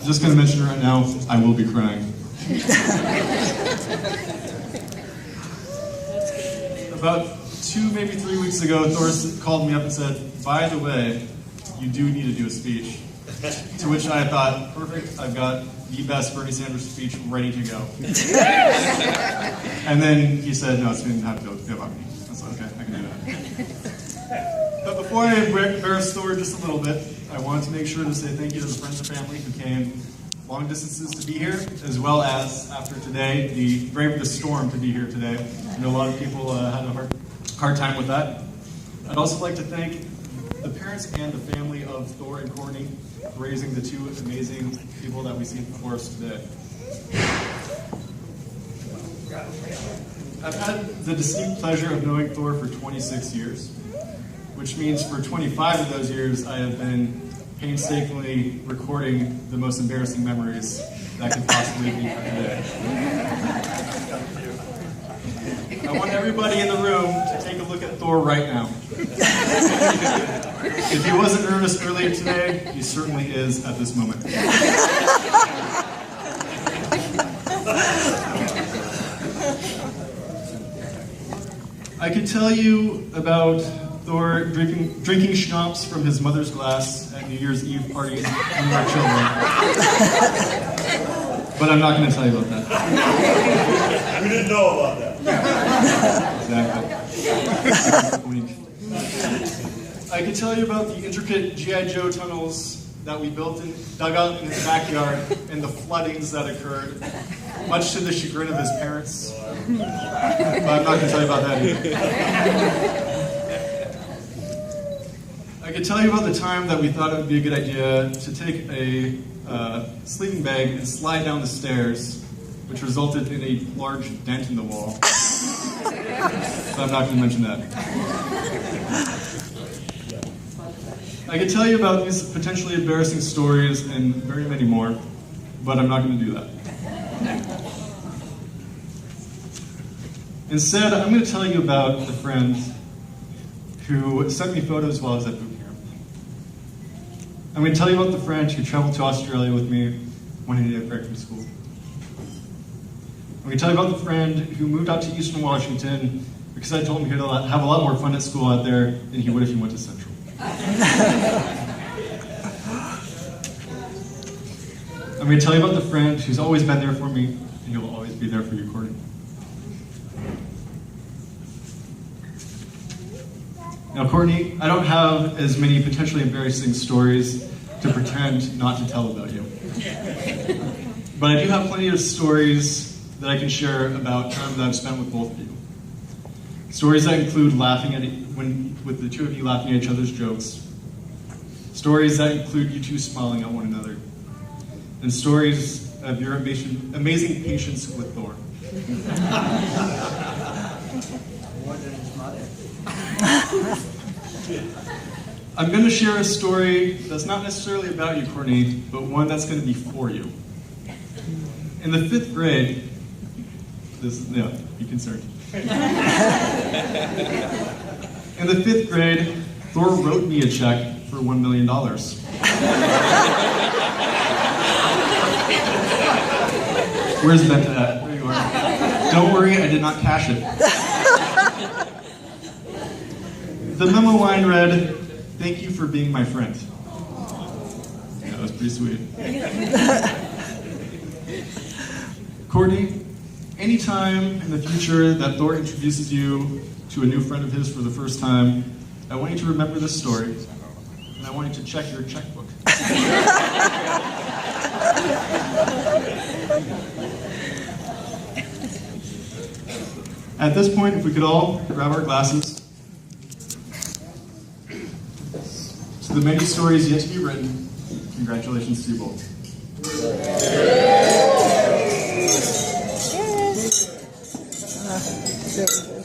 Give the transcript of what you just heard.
just going to mention it right now, I will be crying. About 2, maybe 3 weeks ago, Thor called me up and said, by the way, you do need to do a speech. To which I thought, perfect, I've got the best Bernie Sanders speech ready to go. And then he said, no, it's going to have to go about me. I was like, okay, I can do that. But before I embarrass Thor just a little bit, I wanted to make sure to say thank you to the friends and family who came long distances to be here, as well as, after today, braved the storm to be here today. I know a lot of people had a hard time with that. I'd also like to thank the parents and the family of Thor and Courtney for raising the 2 amazing people that we see before us today. I've had the distinct pleasure of knowing Thor for 26 years, which means for 25 of those years I have been painstakingly recording the most embarrassing memories that could possibly be for today. I want everybody in the room to take a look at Thor right now. If he wasn't nervous earlier today, he certainly is at this moment. I could tell you about Thor drinking schnapps from his mother's glass at New Year's Eve parties among our children. But I'm not going to tell you about that. We didn't know about that. Exactly. I could tell you about the intricate G.I. Joe tunnels that we dug out in his backyard and the floodings that occurred, much to the chagrin of his parents. But I'm not going to tell you about that either. I could tell you about the time that we thought it would be a good idea to take a sleeping bag and slide down the stairs, which resulted in a large dent in the wall. But I'm not going to mention that. I could tell you about these potentially embarrassing stories and very many more, but I'm not going to do that. Instead, I'm going to tell you about the friend who sent me photos while I was at boot camp. I'm going to tell you about the friend who traveled to Australia with me when I needed a break from school. I'm going to tell you about the friend who moved out to Eastern Washington because I told him he'd have a lot more fun at school out there than he would if he went to Central. I'm going to tell you about the friend who's always been there for me, and he'll always be there for you, Courtney. Now, Courtney, I don't have as many potentially embarrassing stories to pretend not to tell about you. But I do have plenty of stories that I can share about time that I've spent with both of you. Stories that include laughing with the 2 of you laughing at each other's jokes. Stories that include you 2 smiling at one another. And stories of your amazing patience with Thor. More than his mother. I'm going to share a story that's not necessarily about you, Courtney, but one that's going to be for you. In the 5th grade, be concerned. In the 5th grade, Thor wrote me a check for $1 million. Where's Beth at? There you are. Don't worry, I did not cash it. The memo line read, "Thank you for being my friend." Yeah, that was pretty sweet. Courtney, anytime in the future that Thor introduces you to a new friend of his for the first time, I want you to remember this story, and I want you to check your checkbook. At this point, if we could all grab our glasses. To the many stories yet to be written, congratulations to you both. Yes.